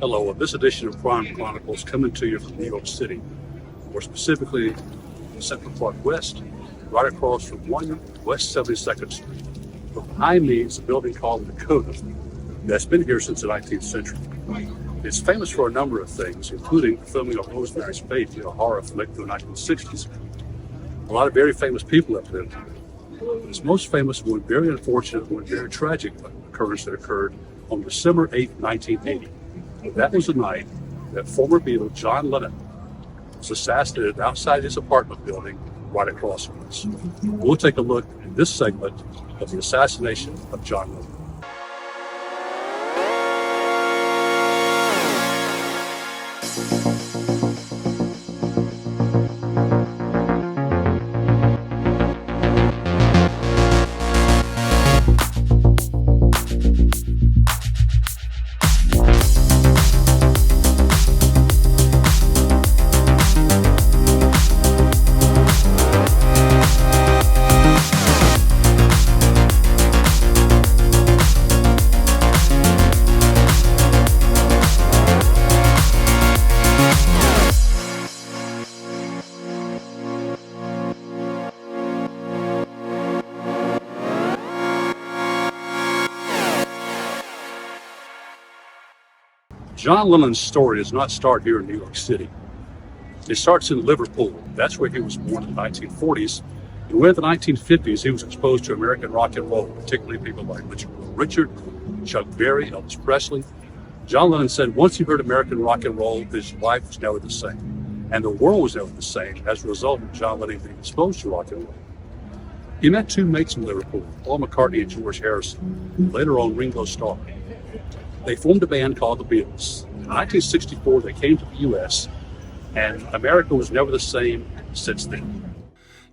Hello, this edition of Chronicles coming to you from New York City, more specifically Central Park West, right across from 1 West 72nd Street. Behind me is a building called Dakota that's been here since the 19th century. It's famous for a number of things, including the filming of Rosemary's Baby, a horror flick from the 1960s. A lot of very famous people have lived here. It's most famous for one very unfortunate, one very tragic occurrence that occurred on December 8, 1980. That was the night that former Beatle John Lennon was assassinated outside his apartment building right across from us. We'll take a look in this segment of the assassination of John Lennon. John Lennon's story does not start here in New York City. It starts in Liverpool. That's where he was born in the 1940s. And when in the 1950s, he was exposed to American rock and roll, particularly people like Richard, Chuck Berry, Elvis Presley. John Lennon said once he heard American rock and roll, his life was never the same. And the world was never the same as a result of John Lennon being exposed to rock and roll. He met two mates in Liverpool, Paul McCartney and George Harrison, and later on Ringo Starr. They formed a band called the Beatles. In 1964, they came to the U.S., and America was never the same since then.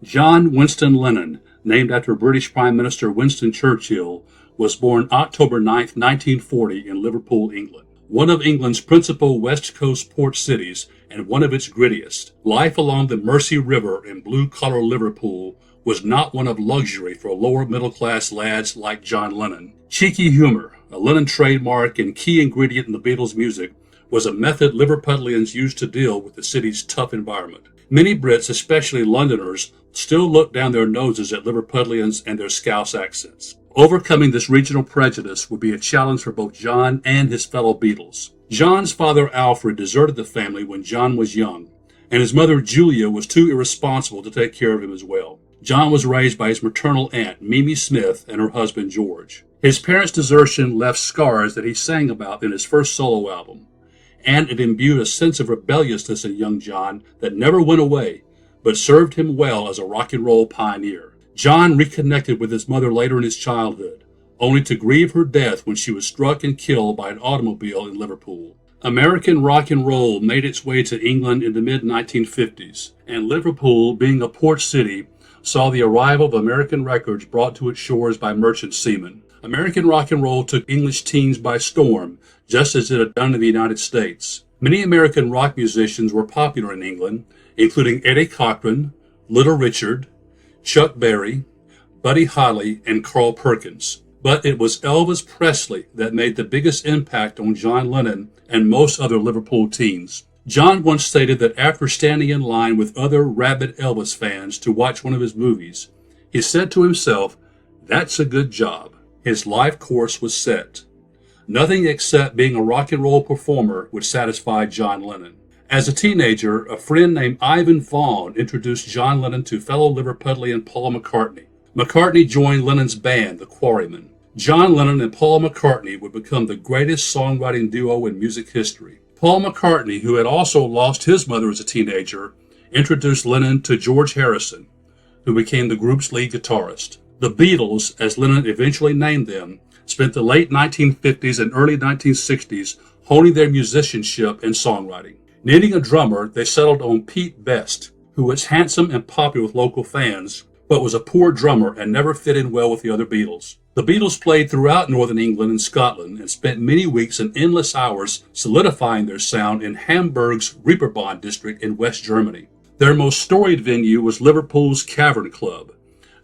John Winston Lennon, named after British Prime Minister Winston Churchill, was born October 9, 1940 in Liverpool, England, one of England's principal West Coast port cities and one of its grittiest. Life along the Mersey River in blue-collar Liverpool was not one of luxury for lower middle-class lads like John Lennon. Cheeky humor, a Lennon trademark and key ingredient in the Beatles' music, was a method Liverpudlians used to deal with the city's tough environment. Many Brits, especially Londoners, still look down their noses at Liverpudlians and their Scouse accents. Overcoming this regional prejudice would be a challenge for both John and his fellow Beatles. John's father Alfred deserted the family when John was young, and his mother Julia was too irresponsible to take care of him as well. John was raised by his maternal aunt, Mimi Smith, and her husband, George. His parents' desertion left scars that he sang about in his first solo album, and it imbued a sense of rebelliousness in young John that never went away, but served him well as a rock and roll pioneer. John reconnected with his mother later in his childhood, only to grieve her death when she was struck and killed by an automobile in Liverpool. American rock and roll made its way to England in the mid-1950s, and Liverpool, being a port city, saw the arrival of American records brought to its shores by merchant seamen. American rock and roll took English teens by storm, just as it had done in the United States. Many American rock musicians were popular in England, including Eddie Cochran, Little Richard, Chuck Berry, Buddy Holly, and Carl Perkins. But it was Elvis Presley that made the biggest impact on John Lennon and most other Liverpool teens. John once stated that after standing in line with other rabid Elvis fans to watch one of his movies, he said to himself, "That's a good job." His life course was set. Nothing except being a rock and roll performer would satisfy John Lennon. As a teenager, a friend named Ivan Vaughn introduced John Lennon to fellow Liverpudlian Paul McCartney. McCartney joined Lennon's band, the Quarrymen. John Lennon and Paul McCartney would become the greatest songwriting duo in music history. Paul McCartney, who had also lost his mother as a teenager, introduced Lennon to George Harrison, who became the group's lead guitarist. The Beatles, as Lennon eventually named them, spent the late 1950s and early 1960s honing their musicianship and songwriting. Needing a drummer, they settled on Pete Best, who was handsome and popular with local fans, but was a poor drummer and never fit in well with the other Beatles. The Beatles played throughout northern England and Scotland and spent many weeks and endless hours solidifying their sound in Hamburg's Reeperbahn district in West Germany. Their most storied venue was Liverpool's Cavern Club,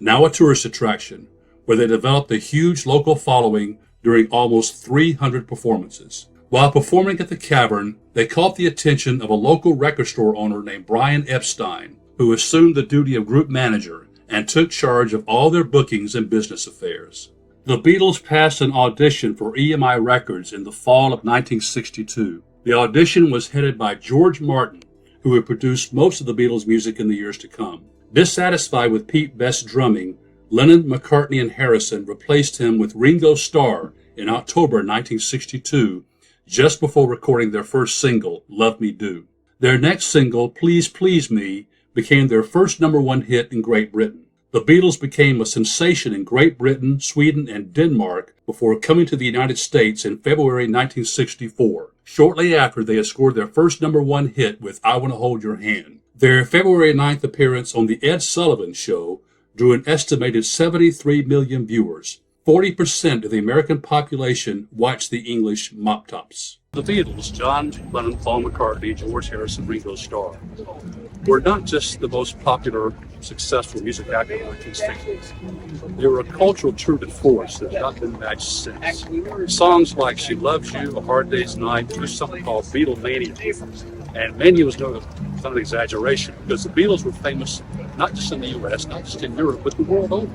now a tourist attraction, where they developed a huge local following during almost 300 performances. While performing at the Cavern, they caught the attention of a local record store owner named Brian Epstein, who assumed the duty of group manager and took charge of all their bookings and business affairs. The Beatles passed an audition for EMI Records in the fall of 1962. The audition was headed by George Martin, who would produce most of the Beatles' music in the years to come. Dissatisfied with Pete Best's drumming, Lennon, McCartney, and Harrison replaced him with Ringo Starr in October 1962, just before recording their first single, Love Me Do. Their next single, Please Please Me, became their first #1 hit in Great Britain. The Beatles became a sensation in Great Britain, Sweden, and Denmark before coming to the United States in February 1964. Shortly after, they had scored their first #1 hit with I Want to Hold Your Hand. Their February 9th appearance on The Ed Sullivan Show drew an estimated 73 million viewers. 40% of the American population watched the English Mop Tops. The Beatles, John Lennon, Paul McCartney, George Harrison, Ringo Starr, were not just the most popular, successful music act in the 1960s. They were a cultural tour de force that has not been matched since. Songs like She Loves You, A Hard Day's Night, produced something called Beatlemania. And mania was no kind of exaggeration, because the Beatles were famous not just in the U.S., not just in Europe, but the world over.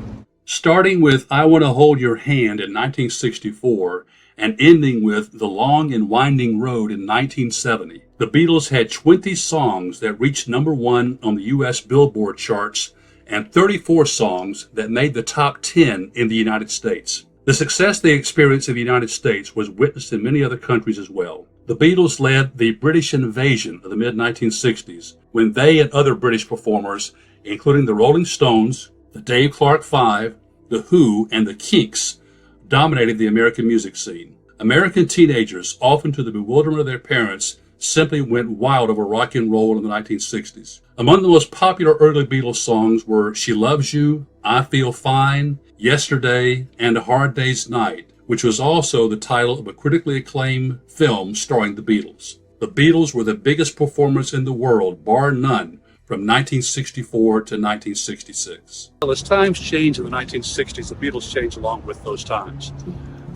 Starting with I Want to Hold Your Hand in 1964 and ending with The Long and Winding Road in 1970, the Beatles had 20 songs that reached #1 on the U.S. Billboard charts and 34 songs that made the top 10 in the United States. The success they experienced in the United States was witnessed in many other countries as well. The Beatles led the British invasion of the mid-1960s when they and other British performers, including the Rolling Stones, the Dave Clark Five, The Who, and the Kinks, dominated the American music scene. American teenagers, often to the bewilderment of their parents, simply went wild over rock and roll in the 1960s. Among the most popular early Beatles songs were She Loves You, I Feel Fine, Yesterday, and A Hard Day's Night, which was also the title of a critically acclaimed film starring the Beatles. The Beatles were the biggest performers in the world, bar none, from 1964 to 1966. Well, as times changed in the 1960s, the Beatles changed along with those times.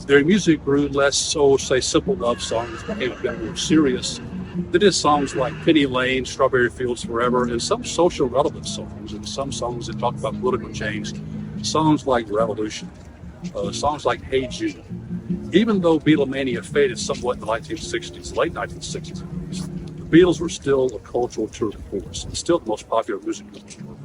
Their music grew less, say, simple love songs, became a bit more serious. They did songs like Penny Lane, Strawberry Fields Forever, and some social relevant songs, and some songs that talked about political change, songs like Revolution, songs like Hey Jude. Even though Beatlemania faded somewhat in the 1960s, late 1960s, the Beatles were still a cultural tour de force, and still the most popular music group in the world.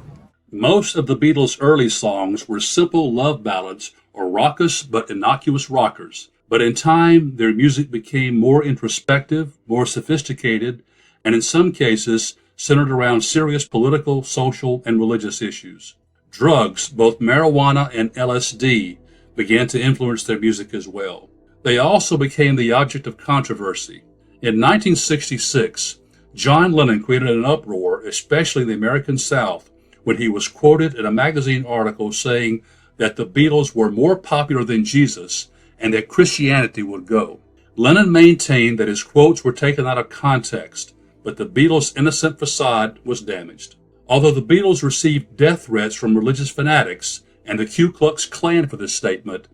Most of the Beatles' early songs were simple love ballads or raucous but innocuous rockers. But in time, their music became more introspective, more sophisticated, and in some cases, centered around serious political, social, and religious issues. Drugs, both marijuana and LSD, began to influence their music as well. They also became the object of controversy. In 1966, John Lennon created an uproar, especially in the American South, when he was quoted in a magazine article saying that the Beatles were more popular than Jesus and that Christianity would go. Lennon maintained that his quotes were taken out of context, but the Beatles' innocent facade was damaged. Although the Beatles received death threats from religious fanatics and the Ku Klux Klan for this statement,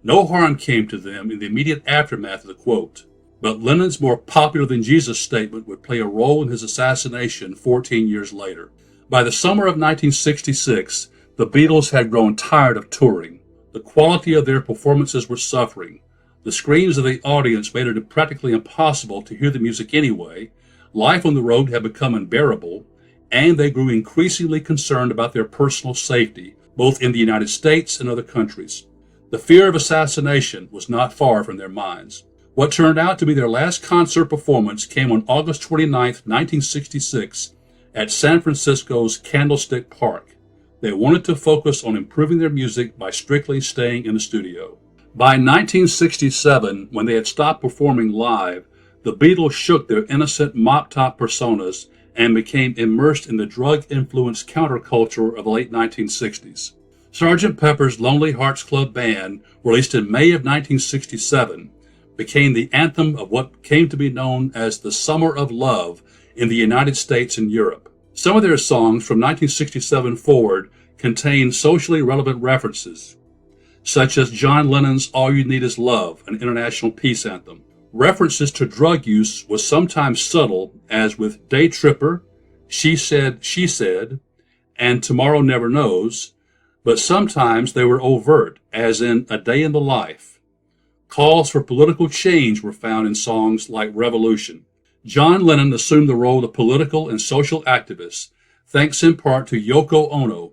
no harm came to them in the immediate aftermath of the quote. But Lennon's more popular than Jesus statement would play a role in his assassination 14 years later. By the summer of 1966, the Beatles had grown tired of touring. The quality of their performances were suffering. The screams of the audience made it practically impossible to hear the music anyway. Life on the road had become unbearable, and they grew increasingly concerned about their personal safety, both in the United States and other countries. The fear of assassination was not far from their minds. What turned out to be their last concert performance came on August 29, 1966, at San Francisco's Candlestick Park. They wanted to focus on improving their music by strictly staying in the studio. By 1967, when they had stopped performing live, the Beatles shook their innocent mop-top personas and became immersed in the drug-influenced counterculture of the late 1960s. Sgt. Pepper's Lonely Hearts Club Band, released in May of 1967, became the anthem of what came to be known as the Summer of Love in the United States and Europe. Some of their songs from 1967 forward contain socially relevant references, such as John Lennon's All You Need Is Love, an international peace anthem, References to drug use was sometimes subtle, as with Day Tripper, She Said, and Tomorrow Never Knows, but sometimes they were overt, as in A Day in the Life. Calls for political change were found in songs like Revolution. John Lennon assumed the role of political and social activist, thanks in part to Yoko Ono,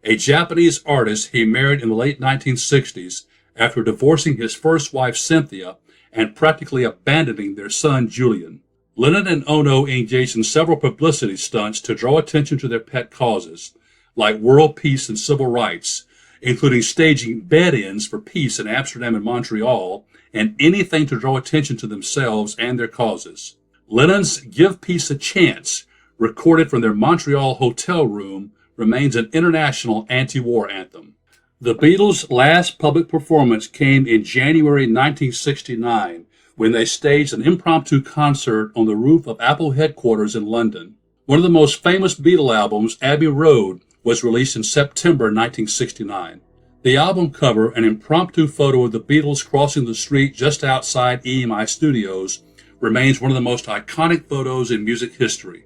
a Japanese artist he married in the late 1960s after divorcing his first wife Cynthia and practically abandoning their son Julian. Lennon and Ono engaged in several publicity stunts to draw attention to their pet causes, like world peace and civil rights, including staging bed-ins for peace in Amsterdam and Montreal, and anything to draw attention to themselves and their causes. Lennon's Give Peace a Chance, recorded from their Montreal hotel room, remains an international anti-war anthem. The Beatles' last public performance came in January 1969, when they staged an impromptu concert on the roof of Apple headquarters in London. One of the most famous Beatle albums, Abbey Road, was released in September 1969. The album cover, an impromptu photo of the Beatles crossing the street just outside EMI Studios, remains one of the most iconic photos in music history,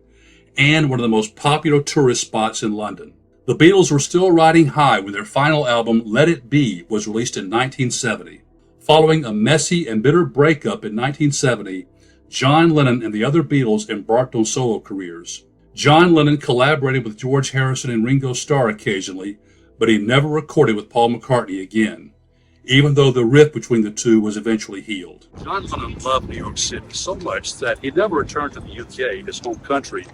and one of the most popular tourist spots in London. The Beatles were still riding high when their final album, Let It Be, was released in 1970. Following a messy and bitter breakup in 1970, John Lennon and the other Beatles embarked on solo careers. John Lennon collaborated with George Harrison and Ringo Starr occasionally, but he never recorded with Paul McCartney again, even though the rift between the two was eventually healed. John Lennon loved New York City so much that he never returned to the UK, his home country,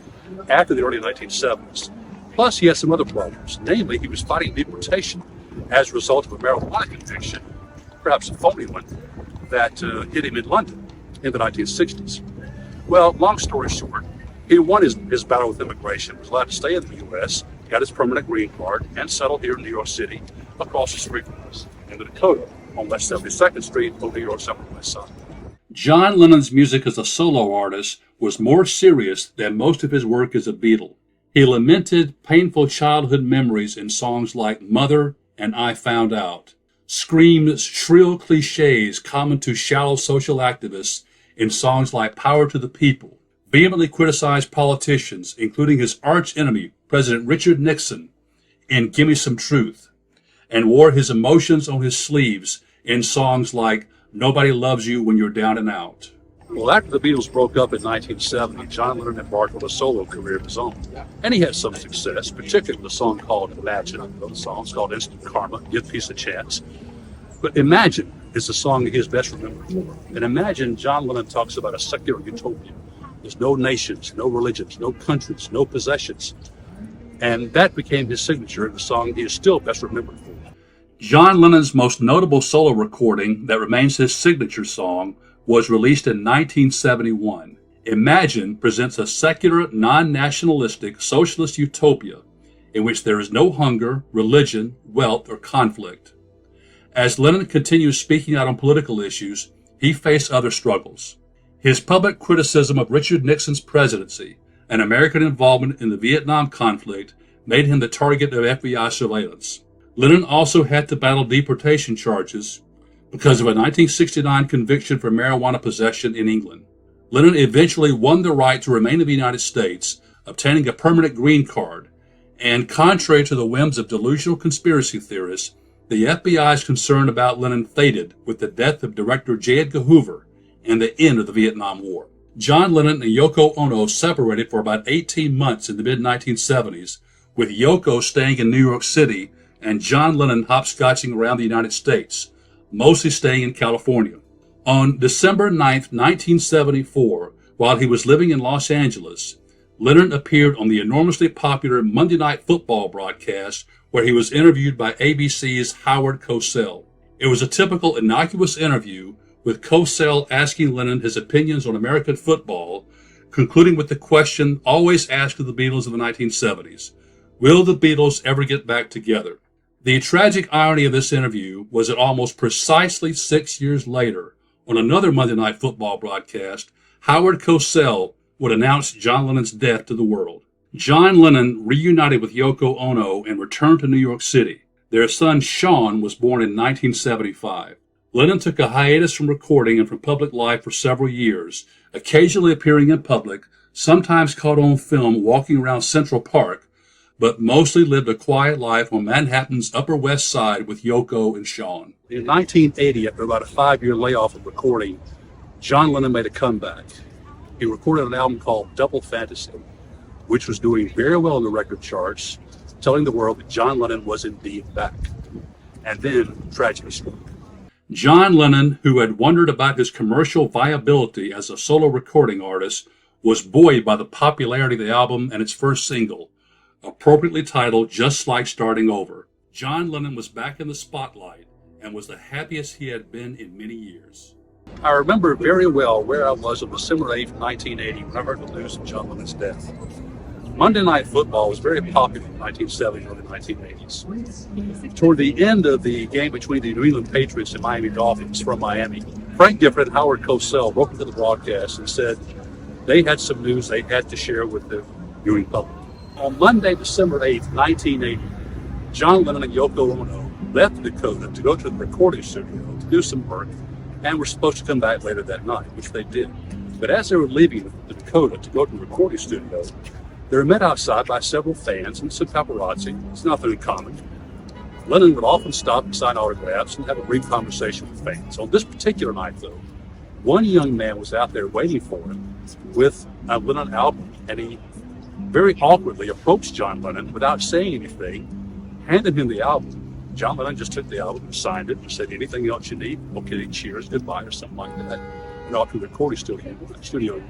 after the early 1970s. Plus, he had some other problems. Namely, he was fighting deportation as a result of a marijuana conviction, perhaps a phony one, that hit him in London in the 1960s. Well, long story short, he won his battle with immigration, was allowed to stay in the U.S., got his permanent green card, and settled here in New York City, across the street from us, in the Dakota, on West 72nd Street on New York's Upper West Side. John Lennon's music as a solo artist was more serious than most of his work as a Beatle. He lamented painful childhood memories in songs like Mother and I Found Out, screamed shrill cliches common to shallow social activists in songs like Power to the People, vehemently criticized politicians, including his arch-enemy, President Richard Nixon, in Gimme Some Truth, and wore his emotions on his sleeves in songs like Nobody Loves You When You're Down and Out. Well, after the Beatles broke up in 1970, John Lennon embarked on a solo career of his own. And he had some success, particularly with a song called Imagine. Another song called Instant Karma, Give Peace a Chance. But Imagine is the song he is best remembered for. And Imagine, John Lennon talks about a secular utopia. There's no nations, no religions, no countries, no possessions. And that became his signature, the song he is still best remembered for. John Lennon's most notable solo recording that remains his signature song was released in 1971. Imagine presents a secular, non-nationalistic, socialist utopia in which there is no hunger, religion, wealth, or conflict. As Lennon continues speaking out on political issues, he faced other struggles. His public criticism of Richard Nixon's presidency and American involvement in the Vietnam conflict made him the target of FBI surveillance. Lennon also had to battle deportation charges because of a 1969 conviction for marijuana possession in England. Lennon eventually won the right to remain in the United States, obtaining a permanent green card, and contrary to the whims of delusional conspiracy theorists, the FBI's concern about Lennon faded with the death of director J. Edgar Hoover and the end of the Vietnam War. John Lennon and Yoko Ono separated for about 18 months in the mid-1970s, with Yoko staying in New York City and John Lennon hopscotching around the United States, mostly staying in California. On December 9, 1974, while he was living in Los Angeles, Lennon appeared on the enormously popular Monday Night Football broadcast where he was interviewed by ABC's Howard Cosell. It was a typical innocuous interview with Cosell asking Lennon his opinions on American football, concluding with the question always asked of the Beatles in the 1970s, will the Beatles ever get back together? The tragic irony of this interview was that almost precisely 6 years later, on another Monday Night Football broadcast, Howard Cosell would announce John Lennon's death to the world. John Lennon reunited with Yoko Ono and returned to New York City. Their son Sean was born in 1975. Lennon took a hiatus from recording and from public life for several years, occasionally appearing in public, sometimes caught on film walking around Central Park, but mostly lived a quiet life on Manhattan's Upper West Side with Yoko and Sean. In 1980, after about a 5-year layoff of recording, John Lennon made a comeback. He recorded an album called Double Fantasy, which was doing very well in the record charts, telling the world that John Lennon was indeed back. And then tragedy struck. John Lennon, who had wondered about his commercial viability as a solo recording artist, was buoyed by the popularity of the album and its first single, appropriately titled Just Like Starting Over. John Lennon was back in the spotlight and was the happiest he had been in many years. I remember very well where I was on December 8th, 1980, when I heard the news of John Lennon's death. Monday Night Football was very popular in the 1970s, early 1980s. Toward the end of the game between the New England Patriots and Miami Dolphins from Miami, Frank Gifford and Howard Cosell broke into the broadcast and said they had some news they had to share with the viewing public. On Monday, December 8th, 1980, John Lennon and Yoko Ono left Dakota to go to the recording studio to do some work, and were supposed to come back later that night, which they did. But as they were leaving the Dakota to go to the recording studio, they were met outside by several fans and some paparazzi. It's nothing uncommon. Lennon would often stop and sign autographs and have a brief conversation with fans. On this particular night, though, one young man was out there waiting for him with a Lennon album, and he very awkwardly approached John Lennon without saying anything, handed him the album. John Lennon just took the album and signed it and said, "Anything else you need? Okay, cheers, goodbye," or something like that. And off to the recording studio.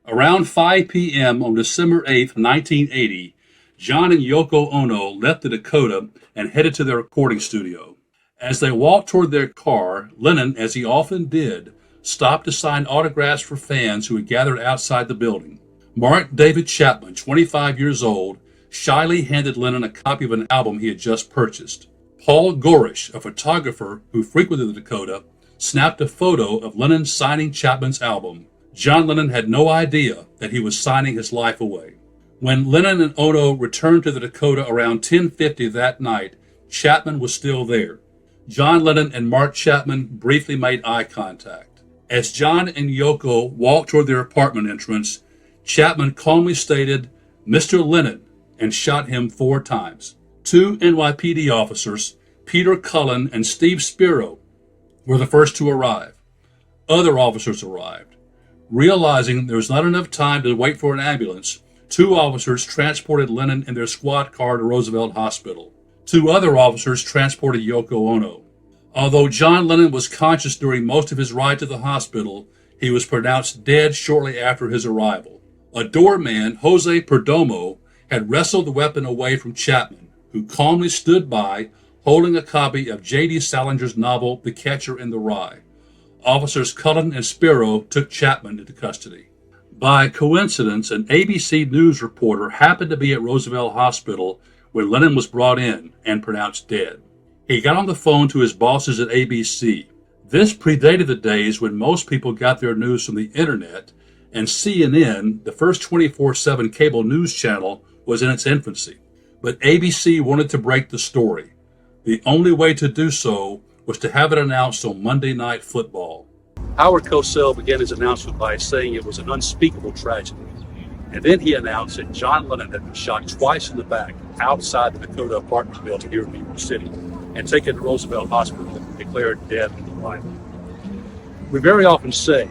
Around 5 p.m. on December 8th, 1980, John and Yoko Ono left the Dakota and headed to their recording studio. As they walked toward their car, Lennon, as he often did, stopped to sign autographs for fans who had gathered outside the building. Mark David Chapman, 25 years old, shyly handed Lennon a copy of an album he had just purchased. Paul Gorish, a photographer who frequented the Dakota, snapped a photo of Lennon signing Chapman's album. John Lennon had no idea that he was signing his life away. When Lennon and Ono returned to the Dakota around 10:50 that night, Chapman was still there. John Lennon and Mark Chapman briefly made eye contact. As John and Yoko walked toward their apartment entrance, Chapman calmly stated, "Mr. Lennon," and shot him 4 times. 2 NYPD officers, Peter Cullen and Steve Spiro, were the first to arrive. Other officers arrived. Realizing there was not enough time to wait for an ambulance, 2 officers transported Lennon in their squad car to Roosevelt Hospital. 2 other officers transported Yoko Ono. Although John Lennon was conscious during most of his ride to the hospital, he was pronounced dead shortly after his arrival. A doorman, Jose Perdomo, had wrestled the weapon away from Chapman, who calmly stood by, holding a copy of J.D. Salinger's novel, The Catcher in the Rye. Officers Cullen and Spiro took Chapman into custody. By coincidence, an ABC News reporter happened to be at Roosevelt Hospital when Lennon was brought in and pronounced dead. He got on the phone to his bosses at ABC. This predated the days when most people got their news from the internet, and CNN, the first 24/7 cable news channel, was in its infancy. But ABC wanted to break the story. The only way to do so was to have it announced on Monday Night Football. Howard Cosell began his announcement by saying it was an unspeakable tragedy. And then he announced that John Lennon had been shot twice in the back outside the Dakota apartment building here in New York City and taken to Roosevelt Hospital and declared dead in the light. We very often say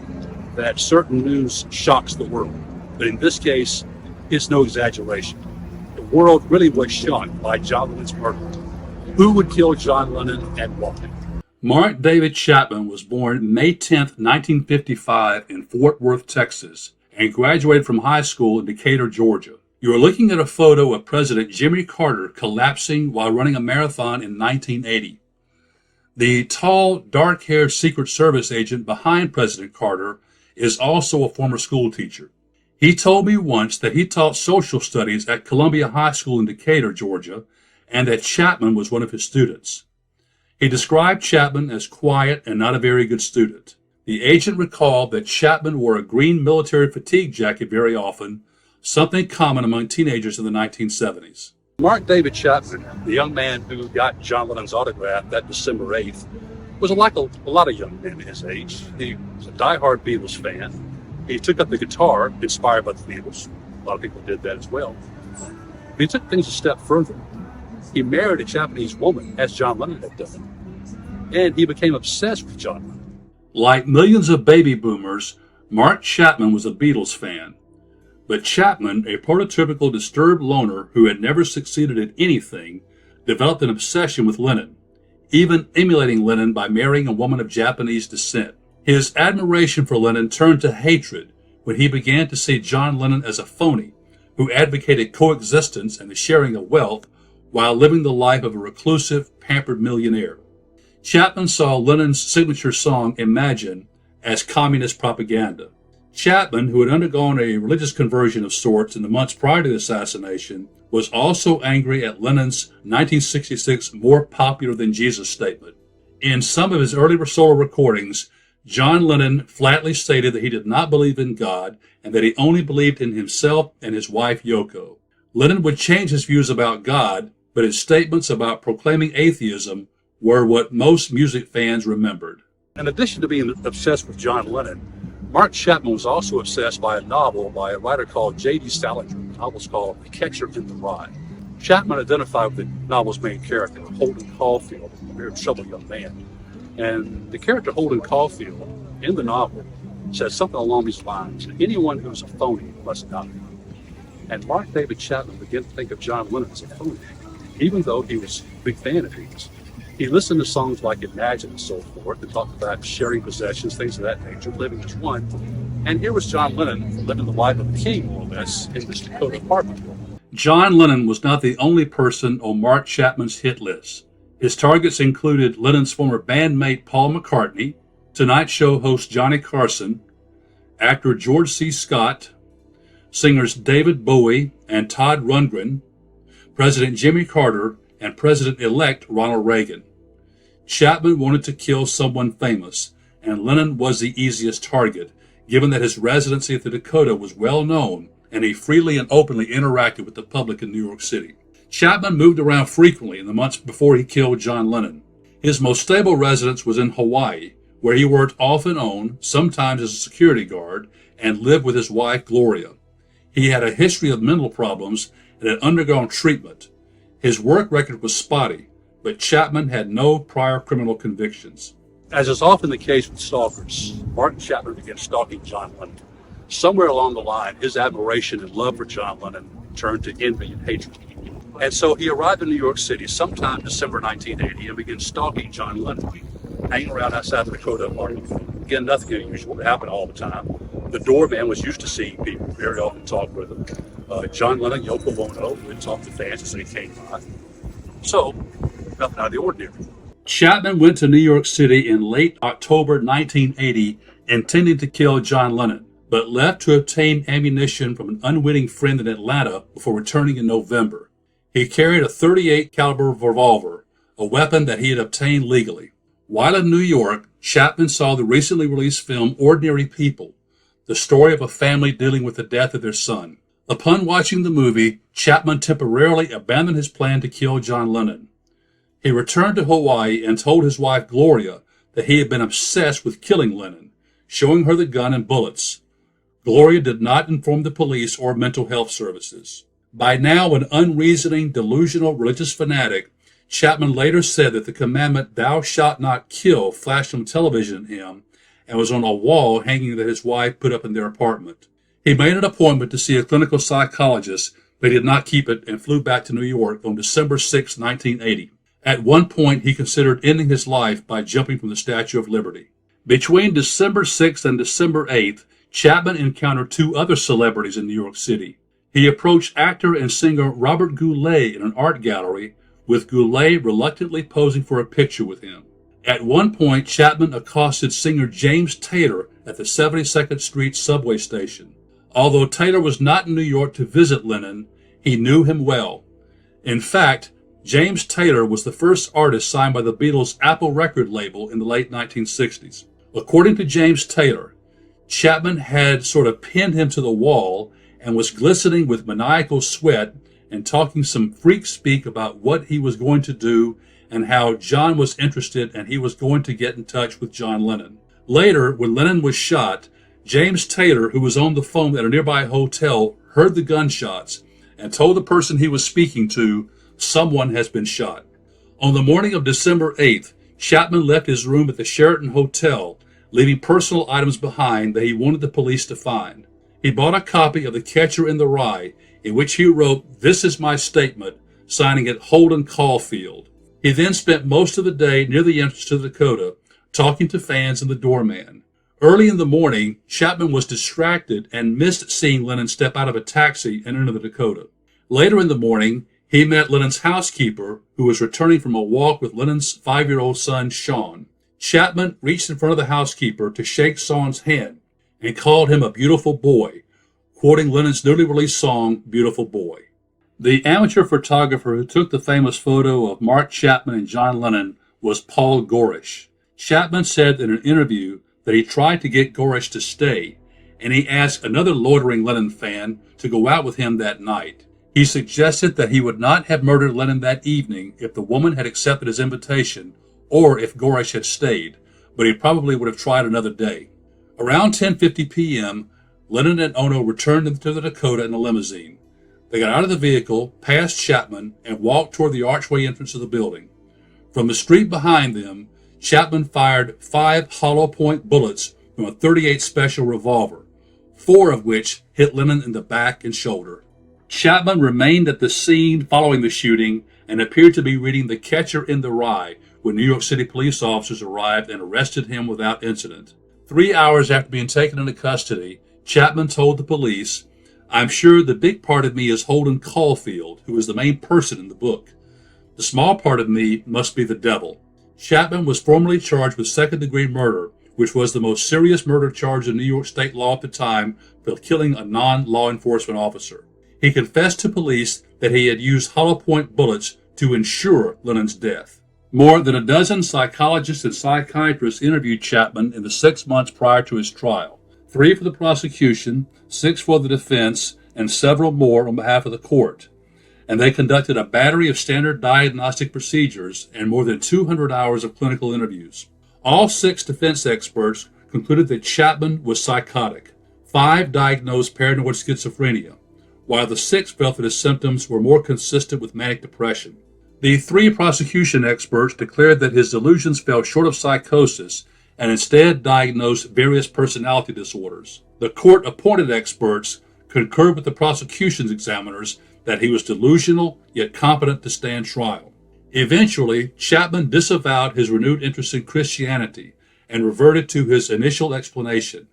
that certain news shocks the world, but in this case, it's no exaggeration. The world really was shocked by John Lennon's murder. Who would kill John Lennon and why? Mark David Chapman was born May 10, 1955 in Fort Worth, Texas, and graduated from high school in Decatur, Georgia. You are looking at a photo of President Jimmy Carter collapsing while running a marathon in 1980. The tall, dark-haired Secret Service agent behind President Carter is also a former school teacher. He told me once that he taught social studies at Columbia High School in Decatur, Georgia, and that Chapman was one of his students. He described Chapman as quiet and not a very good student. The agent recalled that Chapman wore a green military fatigue jacket very often, something common among teenagers in the 1970s. Mark David Chapman, the young man who got John Lennon's autograph that December 8th, was like a lot of young men his age. He was a diehard Beatles fan. He took up the guitar, inspired by the Beatles. A lot of people did that as well. But he took things a step further. He married a Japanese woman, as John Lennon had done, and he became obsessed with John Lennon. Like millions of baby boomers, Mark Chapman was a Beatles fan. But Chapman, a prototypical disturbed loner who had never succeeded at anything, developed an obsession with Lennon, even emulating Lennon by marrying a woman of Japanese descent. His admiration for Lennon turned to hatred when he began to see John Lennon as a phony who advocated coexistence and the sharing of wealth while living the life of a reclusive, pampered millionaire. Chapman saw Lennon's signature song, Imagine, as communist propaganda. Chapman, who had undergone a religious conversion of sorts in the months prior to the assassination, was also angry at Lennon's 1966 more popular than Jesus statement. In some of his early solo recordings, John Lennon flatly stated that he did not believe in God and that he only believed in himself and his wife Yoko. Lennon would change his views about God, but his statements about proclaiming atheism were what most music fans remembered. In addition to being obsessed with John Lennon, Mark Chapman was also obsessed by a novel by a writer called J.D. Salinger. The novel is called The Catcher in the Rye. Chapman identified with the novel's main character, Holden Caulfield, a very troubled young man. And the character Holden Caulfield in the novel says something along these lines: anyone who's a phony must die. And Mark David Chapman began to think of John Lennon as a phony, even though he was a big fan of his. He listened to songs like Imagine and so forth, and talked about sharing possessions, things of that nature, living as one. And here was John Lennon living the life of a king, more or less, in this Dakota apartment. John Lennon was not the only person on Mark Chapman's hit list. His targets included Lennon's former bandmate Paul McCartney, Tonight Show host Johnny Carson, actor George C. Scott, singers David Bowie and Todd Rundgren, President Jimmy Carter, and President-elect Ronald Reagan. Chapman wanted to kill someone famous, and Lennon was the easiest target, given that his residency at the Dakota was well known and he freely and openly interacted with the public in New York City. Chapman moved around frequently in the months before he killed John Lennon. His most stable residence was in Hawaii, where he worked off and on, sometimes as a security guard, and lived with his wife Gloria. He had a history of mental problems and had undergone treatment. His work record was spotty, but Chapman had no prior criminal convictions. As is often the case with stalkers, Mark Chapman began stalking John Lennon. Somewhere along the line, his admiration and love for John Lennon turned to envy and hatred. And so he arrived in New York City sometime December 1980 and began stalking John Lennon, hanging around outside the Dakota apartment. Again, nothing unusual. It happened all the time. The doorman was used to seeing people, very often talk with them. John Lennon, Yoko Ono would talk to fans as they came by. So, nothing out of the ordinary. Chapman went to New York City in late October 1980, intending to kill John Lennon, but left to obtain ammunition from an unwitting friend in Atlanta before returning in November. He carried a .38 caliber revolver, a weapon that he had obtained legally. While in New York, Chapman saw the recently released film Ordinary People, the story of a family dealing with the death of their son. Upon watching the movie, Chapman temporarily abandoned his plan to kill John Lennon. He returned to Hawaii and told his wife Gloria that he had been obsessed with killing Lennon, showing her the gun and bullets. Gloria did not inform the police or mental health services. By now an unreasoning, delusional religious fanatic, Chapman later said that the commandment, "Thou shalt not kill," flashed on television at him and was on a wall hanging that his wife put up in their apartment. He made an appointment to see a clinical psychologist, but he did not keep it and flew back to New York on December 6, 1980. At one point, he considered ending his life by jumping from the Statue of Liberty. Between December 6th and December 8th, Chapman encountered two other celebrities in New York City. He approached actor and singer Robert Goulet in an art gallery, with Goulet reluctantly posing for a picture with him. At one point, Chapman accosted singer James Taylor at the 72nd Street subway station. Although Taylor was not in New York to visit Lennon, he knew him well. In fact, James Taylor was the first artist signed by the Beatles' Apple record label in the late 1960s. According to James Taylor, Chapman had sort of pinned him to the wall and was glistening with maniacal sweat and talking some freak speak about what he was going to do and how John was interested and he was going to get in touch with John Lennon. Later, when Lennon was shot, James Taylor, who was on the phone at a nearby hotel, heard the gunshots and told the person he was speaking to, someone has been shot. On the morning of December 8th, Chapman left his room at the Sheraton Hotel, leaving personal items behind that he wanted the police to find. He bought a copy of The Catcher in the Rye, in which he wrote, "This is my statement," signing it Holden Caulfield. He then spent most of the day near the entrance to the Dakota, talking to fans and the doorman. Early in the morning, Chapman was distracted and missed seeing Lennon step out of a taxi and enter the Dakota. Later in the morning, he met Lennon's housekeeper, who was returning from a walk with Lennon's 5-year-old son, Sean. Chapman reached in front of the housekeeper to shake Sean's hand and called him a beautiful boy, quoting Lennon's newly released song, Beautiful Boy. The amateur photographer who took the famous photo of Mark Chapman and John Lennon was Paul Gorish. Chapman said in an interview that he tried to get Gorish to stay, and he asked another loitering Lennon fan to go out with him that night. He suggested that he would not have murdered Lennon that evening if the woman had accepted his invitation or if Gorish had stayed, but he probably would have tried another day. Around 10:50 p.m., Lennon and Ono returned to the Dakota in a limousine. They got out of the vehicle, passed Chapman, and walked toward the archway entrance of the building. From the street behind them, Chapman fired 5 hollow-point bullets from a .38 Special revolver, 4 of which hit Lennon in the back and shoulder. Chapman remained at the scene following the shooting and appeared to be reading The Catcher in the Rye when New York City police officers arrived and arrested him without incident. 3 hours after being taken into custody, Chapman told the police, "I'm sure the big part of me is Holden Caulfield, who is the main person in the book. The small part of me must be the devil." Chapman was formally charged with second-degree murder, which was the most serious murder charge in New York state law at the time for killing a non-law enforcement officer. He confessed to police that he had used hollow-point bullets to ensure Lennon's death. More than a dozen psychologists and psychiatrists interviewed Chapman in the 6 months prior to his trial. 3 for the prosecution, 6 for the defense, and several more on behalf of the court. And they conducted a battery of standard diagnostic procedures and more than 200 hours of clinical interviews. All 6 defense experts concluded that Chapman was psychotic. 5 diagnosed paranoid schizophrenia, while the 6th felt that his symptoms were more consistent with manic depression. The 3 prosecution experts declared that his delusions fell short of psychosis and instead diagnosed various personality disorders. The court-appointed experts concurred with the prosecution's examiners that he was delusional yet competent to stand trial. Eventually, Chapman disavowed his renewed interest in Christianity and reverted to his initial explanation.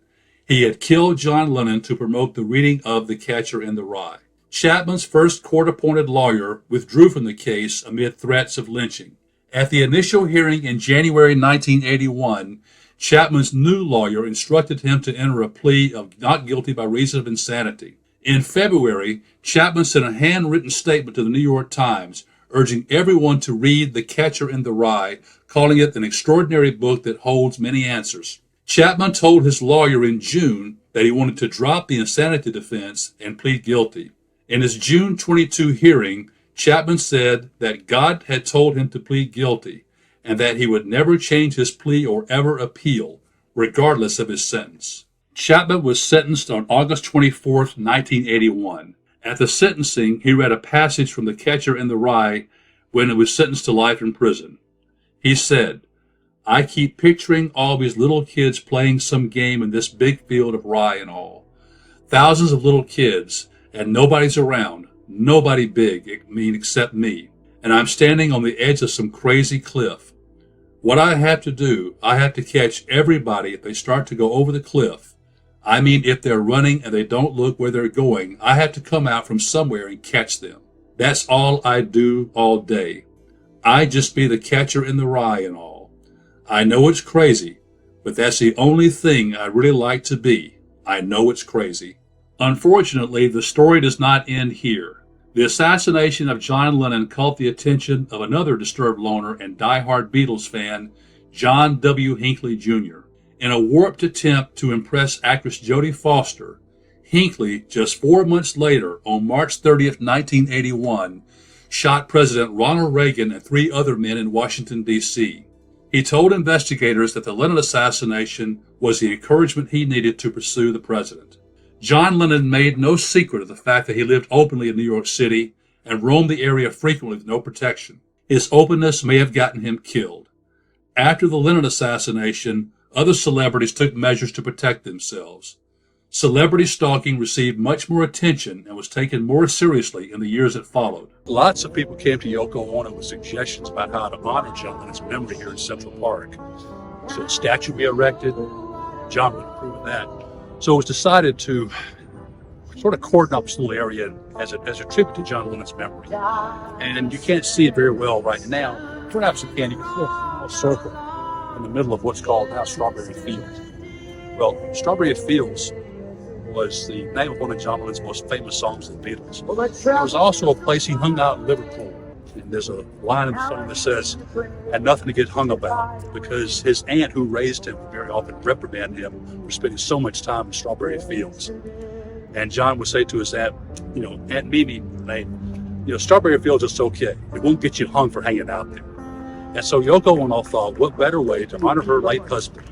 He had killed John Lennon to promote the reading of The Catcher in the Rye. Chapman's first court-appointed lawyer withdrew from the case amid threats of lynching. At the initial hearing in January 1981, Chapman's new lawyer instructed him to enter a plea of not guilty by reason of insanity. In February, Chapman sent a handwritten statement to the New York Times, urging everyone to read The Catcher in the Rye, calling it an extraordinary book that holds many answers. Chapman told his lawyer in June that he wanted to drop the insanity defense and plead guilty. In his June 22 hearing, Chapman said that God had told him to plead guilty and that he would never change his plea or ever appeal, regardless of his sentence. Chapman was sentenced on August 24, 1981. At the sentencing, he read a passage from The Catcher in the Rye when he was sentenced to life in prison. He said, "I keep picturing all these little kids playing some game in this big field of rye and all. Thousands of little kids, and nobody's around, nobody big, except me. And I'm standing on the edge of some crazy cliff. What I have to do, I have to catch everybody if they start to go over the cliff. I mean, if they're running and they don't look where they're going, I have to come out from somewhere and catch them. That's all I do all day. I just be the catcher in the rye and all. I know it's crazy, but that's the only thing I really like to be. I know it's crazy." Unfortunately, the story does not end here. The assassination of John Lennon caught the attention of another disturbed loner and diehard Beatles fan, John W. Hinckley Jr. In a warped attempt to impress actress Jodie Foster, Hinckley, just 4 months later, on March 30th, 1981, shot President Ronald Reagan and 3 other men in Washington, D.C. He told investigators that the Lennon assassination was the encouragement he needed to pursue the president. John Lennon made no secret of the fact that he lived openly in New York City and roamed the area frequently with no protection. His openness may have gotten him killed. After the Lennon assassination, other celebrities took measures to protect themselves. Celebrity stalking received much more attention and was taken more seriously in the years that followed. Lots of people came to Yoko Ono with suggestions about how to honor John Lennon's memory here in Central Park. So a statue be erected. John would approve of that. So it was decided to sort of cordon up this little area as a tribute to John Lennon's memory. And you can't see it very well right now. Perhaps you can. You can see a circle in the middle of what's called now Strawberry Fields. Well, Strawberry Fields was the name of one of John Lennon's most famous songs, the Beatles. It was also a place he hung out in Liverpool. And there's a line in the song that says, had nothing to get hung about, because his aunt who raised him would very often reprimand him for spending so much time in Strawberry Fields. And John would say to his aunt, Aunt Mimi, Strawberry Fields is okay. It won't get you hung for hanging out there. And so Yoko Ono thought, what better way to honor her late husband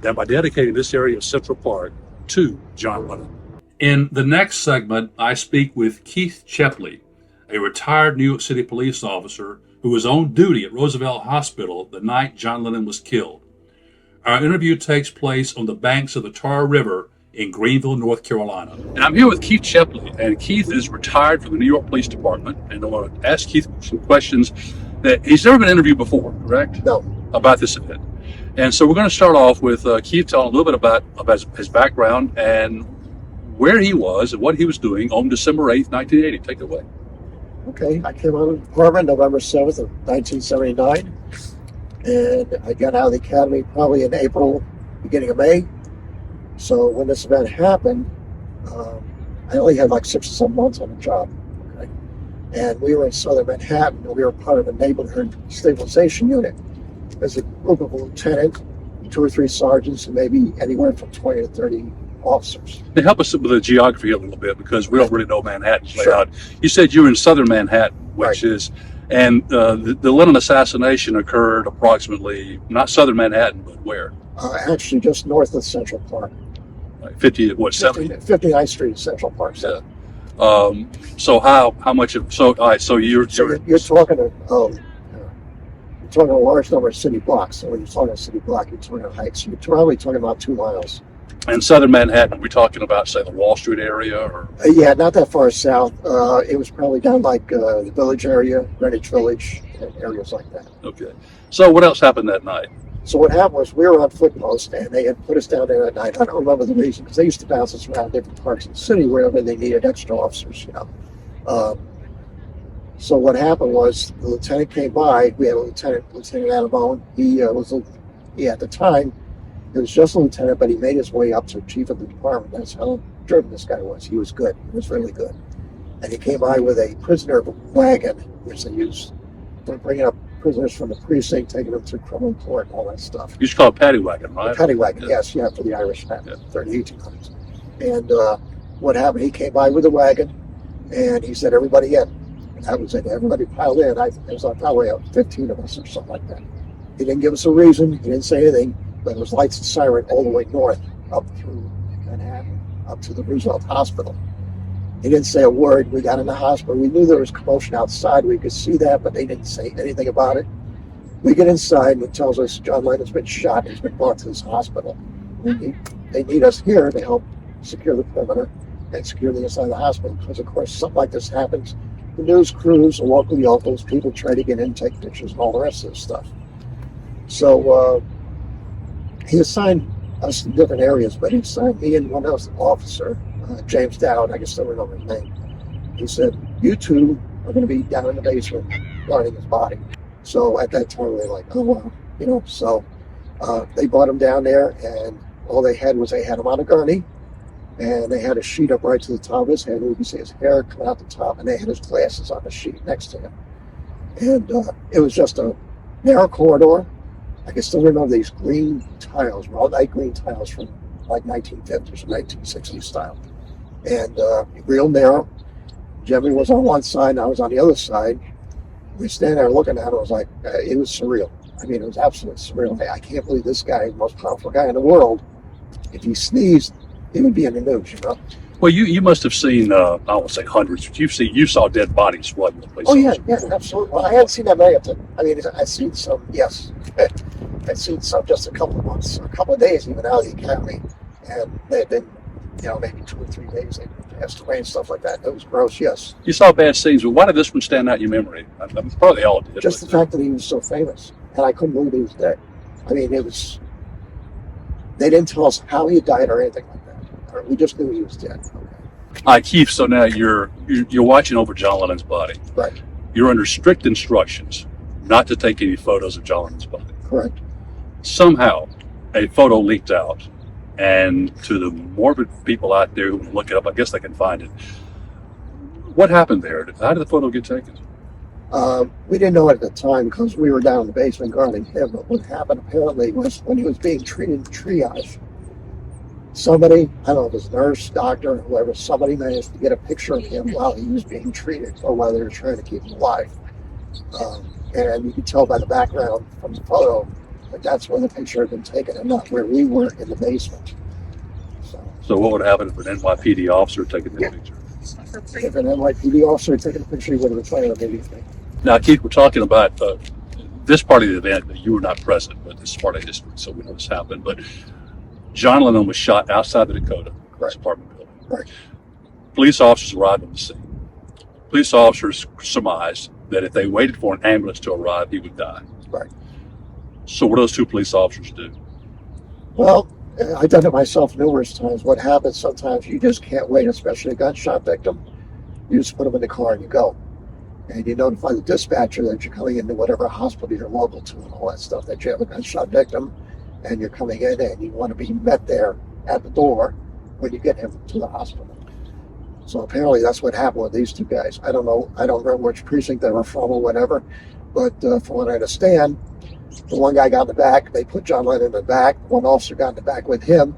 than by dedicating this area of Central Park to John Lennon. In the next segment, I speak with Keith Chepley, a retired New York City police officer who was on duty at Roosevelt Hospital the night John Lennon was killed. Our interview takes place on the banks of the Tar River in Greenville, North Carolina. And I'm here with Keith Chepley, and Keith is retired from the New York Police Department, and I want to ask Keith some questions that he's never been interviewed before, correct? No. About this event. And so we're going to start off with Keith telling a little bit about his background and where he was and what he was doing on December 8th, 1980. Take it away. Okay, I came out of the department November 7th of 1979, and I got out of the academy probably in April, beginning of May. So when this event happened, I only had like 6 or 7 months on the job. Okay? And we were in southern Manhattan, and we were part of a neighborhood stabilization unit. As a group of a lieutenant, 2 or 3 sergeants, and maybe anywhere from 20 to 30 officers. Now help us with the geography a little bit, because we don't really know Manhattan's Sure. layout. You said you were in southern Manhattan, which Right. is, and the Lennon assassination occurred approximately, not southern Manhattan, but where? Actually, just north of Central Park. Like 70? 59th Street, Central Park. Yeah. So how much of, so, all right, so you're You're talking a large number of city blocks. So when you're talking a city block, you're talking heights. You're probably talking about 2 miles. in southern Manhattan, are we talking about, say, the Wall Street area? Or Yeah, not that far south. It was probably down like the Village area, Greenwich Village, and areas like that. Okay. So what else happened that night? So what happened was we were on foot post, and they had put us down there that night. I don't remember the reason, because they used to bounce us around different parts of the city wherever they needed extra officers, So what happened was the lieutenant came by. We had a Lieutenant Adamone. He at the time, he was just a lieutenant, but he made his way up to chief of the department. That's how driven this guy was. He was good. He was really good. And he came by with a prisoner wagon, which they used for bringing up prisoners from the precinct, taking them to criminal court and all that stuff. You used to call it paddy wagon, right? Paddy wagon, yes, yeah, for the Irish patent, 1800s. And what happened, he came by with a wagon, and he said, everybody in. And that was it. Everybody piled in. There was probably 15 of us or something like that. He didn't give us a reason. He didn't say anything, but it was lights and siren all the way north, up through Manhattan, up to the Roosevelt Hospital. He didn't say a word. We got in the hospital. We knew there was commotion outside. We could see that, but they didn't say anything about it. We get inside, and it tells us John Lennon's been shot. He's been brought to this hospital. They need us here to help secure the perimeter and secure the inside of the hospital, because, of course, something like this happens. The news crews, the local yokels, people try to get in, take pictures, and all the rest of this stuff. So he assigned us to different areas, but he assigned me and one other officer, James Dowd, I can still remember his name. He said, you two are going to be down in the basement guarding his body. So at that time, we were like, oh, well, so they brought him down there, and all they had was they had him on a gurney, and they had a sheet up right to the top of his head. We could see his hair coming out the top, and they had his glasses on the sheet next to him. And it was just a narrow corridor. I can still remember these green tiles, all night green tiles from like 1950s or 1960s style. And real narrow. Jimmy was on one side, and I was on the other side. We stand there looking at it. It was like, it was surreal. I mean, it was absolutely surreal. I can't believe this guy, the most powerful guy in the world, if he sneezed, he would be in the news, you know? Well, you must have seen, I won't say hundreds, but you saw dead bodies flooding the place. Oh, yeah, absolutely. Well, I hadn't seen that many of them. I mean, I've seen some, yes. I've seen some just a couple of months, a couple of days even out of the academy. And they had been, maybe 2 or 3 days they passed away and stuff like that. It was gross, yes. You saw bad scenes, but why did this one stand out in your memory? Probably all did. Just the fact that he was so famous. And I couldn't believe he was dead. I mean, they didn't tell us how he died or anything like that. We just knew he was dead. All right, Keith, so now you're watching over John Lennon's body. Right. You're under strict instructions not to take any photos of John Lennon's body. Correct. Somehow, a photo leaked out, and to the morbid people out there who can look it up, I guess they can find it. What happened there? How did the photo get taken? We didn't know it at the time because we were down in the basement guarding him, but what happened apparently was when he was being treated in triage, somebody, I don't know if it was a nurse, doctor, whoever, somebody managed to get a picture of him while he was being treated or while they were trying to keep him alive. And you could tell by the background from the photo that that's where the picture had been taken and not where we were in the basement. So what would happen if an NYPD officer had taken that picture? If an NYPD officer had taken a picture, he would have been trying to immediately. Now, Keith, we're talking about this part of the event that you were not present, but this is part of history, so we know this happened. But John Lennon was shot outside the Dakota, his apartment building. Right. Police officers arrived on the scene. Police officers surmised that if they waited for an ambulance to arrive, he would die. Right. So what do those 2 police officers do? Well, I've done it myself numerous times. What happens sometimes, you just can't wait, especially a gunshot victim. You just put them in the car and you go. And you notify the dispatcher that you're coming into whatever hospital you're local to and all that stuff, that you have a gunshot victim and you're coming in and you want to be met there at the door when you get him to the hospital. So apparently that's what happened with these 2 guys. I don't know. I don't remember which precinct they were from or whatever. But from what I understand, the one guy got in the back. They put John Lennon in the back. One officer got in the back with him.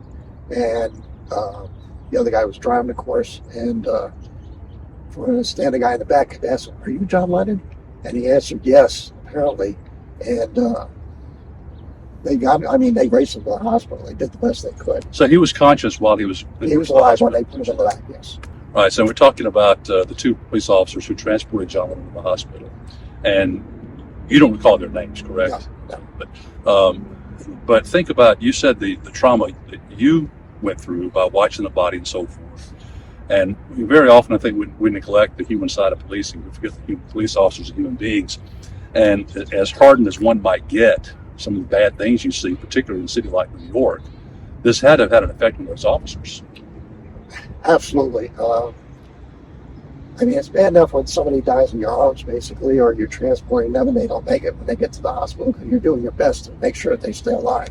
And the other guy was driving, of course. And from what I understand, the guy in the back asked him, "Are you John Lennon?" And he answered yes, apparently. And they raced him to the hospital. They did the best they could. So he was conscious while he was... He was alive when they put him in the back, yes. All right, so we're talking about the 2 police officers who transported John Lennon to the hospital. And you don't recall their names, correct? No. But think about, you said the trauma that you went through by watching the body and so forth. And very often I think we neglect the human side of policing. We forget the police officers are human beings. And as hardened as one might get, some of the bad things you see, particularly in a city like New York, this had to have had an effect on those officers. Absolutely. It's bad enough when somebody dies in your arms, basically, or you're transporting them and they don't make it when they get to the hospital because you're doing your best to make sure that they stay alive.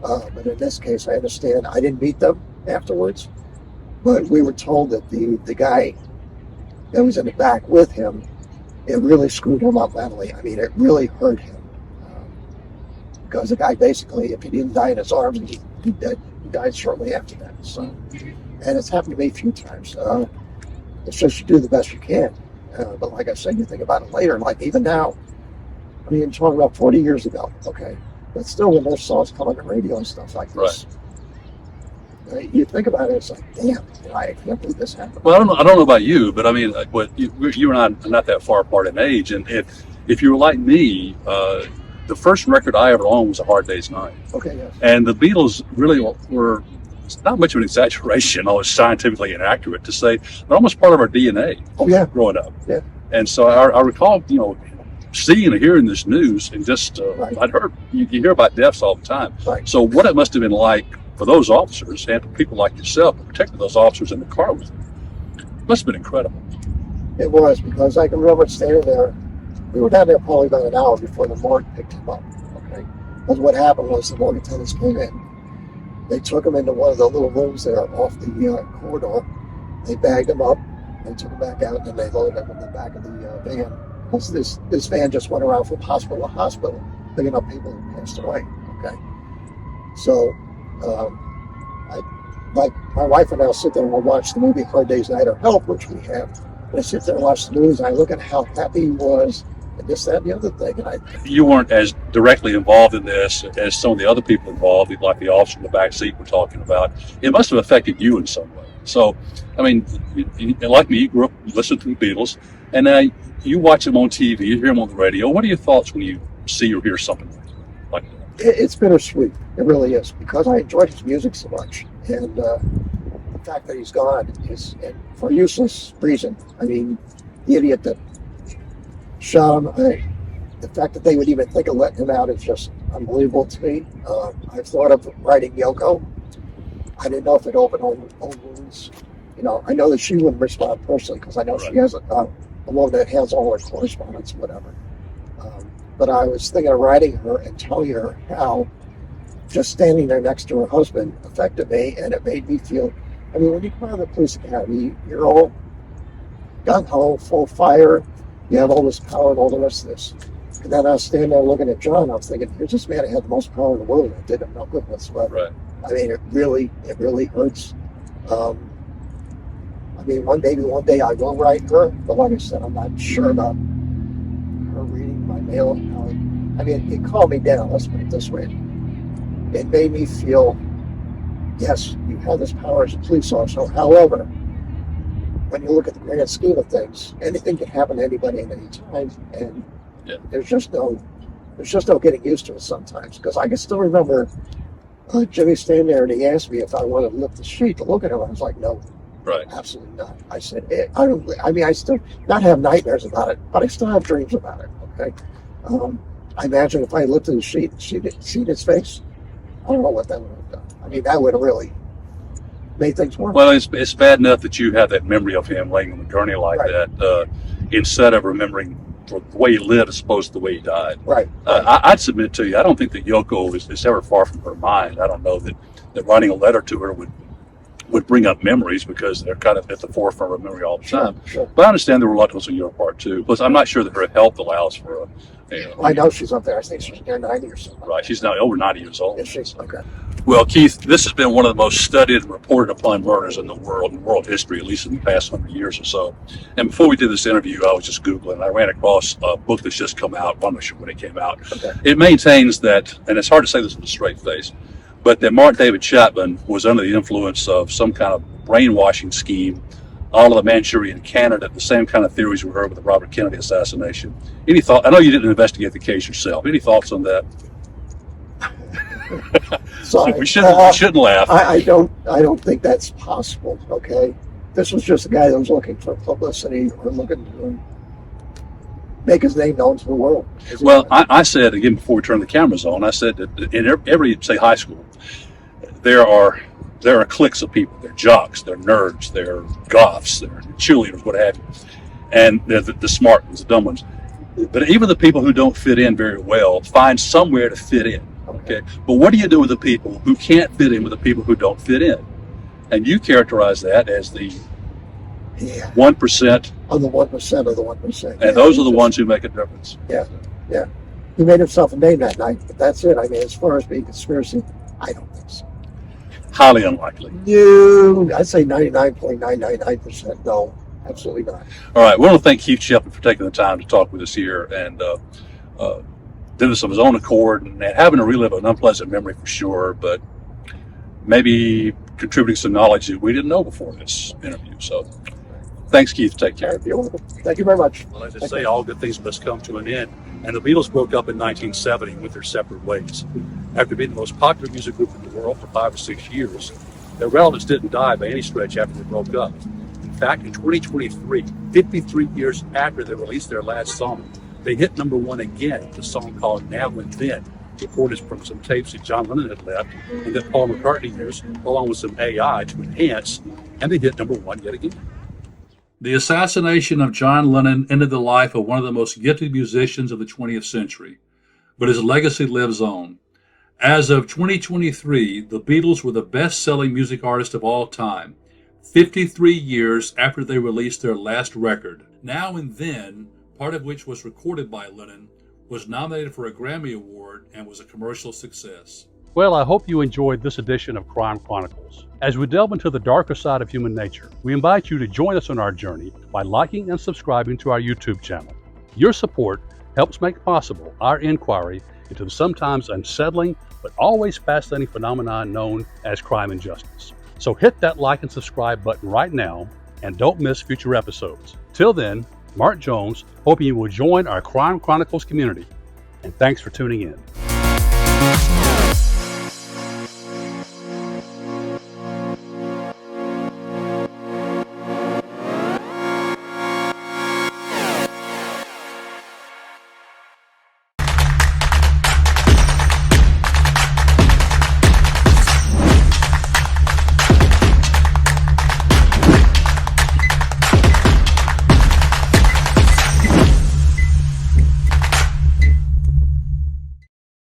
But in this case, I understand. I didn't meet them afterwards, but we were told that the guy that was in the back with him, it really screwed him up mentally. It really hurt him. Because the guy basically, if he didn't die in his arms, he died shortly after that. So, and it's happened to me a few times. It's just you do the best you can. But like I said, you think about it later. Like even now, I'm talking about 40 years ago, okay? But still, when those songs come on the radio and stuff like this, you think about it, it's like, damn, I can't believe this happened. Well, I don't know about you, but you and I are not that far apart in age. And if you were like me, the first record I ever owned was A Hard Day's Night. Okay, yes. And the Beatles really were, it's not much of an exaggeration, although it's scientifically inaccurate to say, they're almost part of our DNA. Oh, yeah. Growing up. Yeah. And so I recall, seeing and hearing this news and just, I'd heard, you hear about deaths all the time. Right. So what it must have been like for those officers and for people like yourself, protecting those officers in the car with them, must have been incredible. It was, because I can remember standing there. We were down there probably about an hour before the morgue picked him up, okay? Because what happened was the morgue attendants came in. They took him into one of the little rooms there off the corridor. They bagged him up. They took him back out, and then they loaded him in the back of the van. Because this van just went around from hospital to hospital, picking up people who passed away, okay? So, my wife and I will sit there and we'll watch the movie Hard Day's Night or Help, which we have. And I sit there and watch the movies, and I look at how happy he was and this, that, and the other thing. And You weren't as directly involved in this as some of the other people involved, like the officer in the back seat we're talking about. It must have affected you in some way. So, I mean, like me, you grew up listening to the Beatles, and now you watch them on TV, you hear them on the radio. What are your thoughts when you see or hear something like that? it's bittersweet. It really is, because I enjoyed his music so much, and the fact that he's gone is, and for a useless reason. I mean, the idiot that shot him. The fact that they would even think of letting him out is just unbelievable to me. I've thought of writing Yoko. I didn't know if it opened old wounds. You know, I know that she wouldn't respond personally, because I know she has a woman that has all her correspondence, whatever. But I was thinking of writing her and telling her how just standing there next to her husband affected me, and it made me feel. I mean, when you come out of the police academy, you're all gung-ho, full fire. You have all this power and all the rest of this. And then I was standing there looking at John. I was thinking, here's this man that had the most power in the world that did him no good whatsoever. Right. I mean, it really hurts. I mean, one day I will write her, but like I said, I'm not sure about her reading my mail. I mean, it calmed me down. Let's put it this way. It made me feel, yes, you have this power as a police officer. However, when you look at the grand scheme of things, anything can happen to anybody at any time, and there's just no getting used to it sometimes. Because I can still remember Jimmy standing there, and he asked me if I wanted to lift the sheet to look at him. I was like, no, absolutely not. I said, I don't. I mean, I still not have nightmares about it, but I still have dreams about it. Okay, I imagine if I lifted the sheet and seen his face, I don't know what that would have done. I mean, that would have really made things worse. Well, it's bad enough that you have that memory of him laying on the gurney like that, instead of remembering the way he lived as opposed to the way he died. Right. I'd submit to you, I don't think that Yoko is ever far from her mind. I don't know that writing a letter to her would bring up memories, because they're kind of at the forefront of memory all the time. Sure. But I understand the reluctance on your part too. Plus, I'm not sure that her health allows for a. I know she's up there. I think she's near 90 or something. Right. She's now over 90 years old. Is she? Okay. Well, Keith, this has been one of the most studied and reported upon murders in the world history, at least in the past 100 years or so. And before we did this interview, I was just Googling. I ran across a book that's just come out. I'm not sure when it came out. Okay. It maintains that, and it's hard to say this with a straight face, but that Mark David Chapman was under the influence of some kind of brainwashing scheme, all of the Manchurian Candidate, the same kind of theories we heard with the Robert Kennedy assassination. Any thought? I know you didn't investigate the case yourself. Any thoughts on that? Sorry. We shouldn't laugh. I don't think that's possible. Okay, this was just a guy that was looking for publicity or looking to make his name known to the world. Well, I said again before we turned the cameras on, I said that in every say high school, there are cliques of people. They're jocks, they're nerds, they're goths, they're cheerleaders, what have you, and they're the smart ones, the dumb ones. But even the people who don't fit in very well find somewhere to fit in. Okay, but what do you do with the people who can't fit in with the people who don't fit in? And you characterize that as the 1%. Of the 1% of the 1%. And those are the ones who make a difference. Yeah. He made himself a name that night, but that's it. I mean, as far as being conspiracy, I don't think so. Highly unlikely. No, I'd say 99.999%. No, absolutely not. All right, we want to thank Keith Shepard for taking the time to talk with us here, and did this of his own accord, and having to relive an unpleasant memory for sure, but maybe contributing some knowledge that we didn't know before this interview. So thanks, Keith. Take care. Thank you very much. Well, as I say, all good things must come to an end. And the Beatles broke up in 1970 and went their separate ways. After being the most popular music group in the world for 5 or 6 years, their relatives didn't die by any stretch after they broke up. In fact, in 2023, 53 years after they released their last song, they hit #1 again with a song called Now and Then, recorded from some tapes that John Lennon had left and that Paul McCartney used, along with some AI to enhance, and they hit #1 yet again. The assassination of John Lennon ended the life of one of the most gifted musicians of the 20th century, but his legacy lives on. As of 2023, the Beatles were the best-selling music artist of all time, 53 years after they released their last record. Now and Then, part of which was recorded by Lennon, was nominated for a Grammy Award and was a commercial success. Well, I hope you enjoyed this edition of Crime Chronicles. As we delve into the darker side of human nature, we invite you to join us on our journey by liking and subscribing to our YouTube channel. Your support helps make possible our inquiry into the sometimes unsettling but always fascinating phenomenon known as crime and justice. So hit that like and subscribe button right now and don't miss future episodes. Till then, Mark Jones, hoping you will join our Crime Chronicles community. And thanks for tuning in.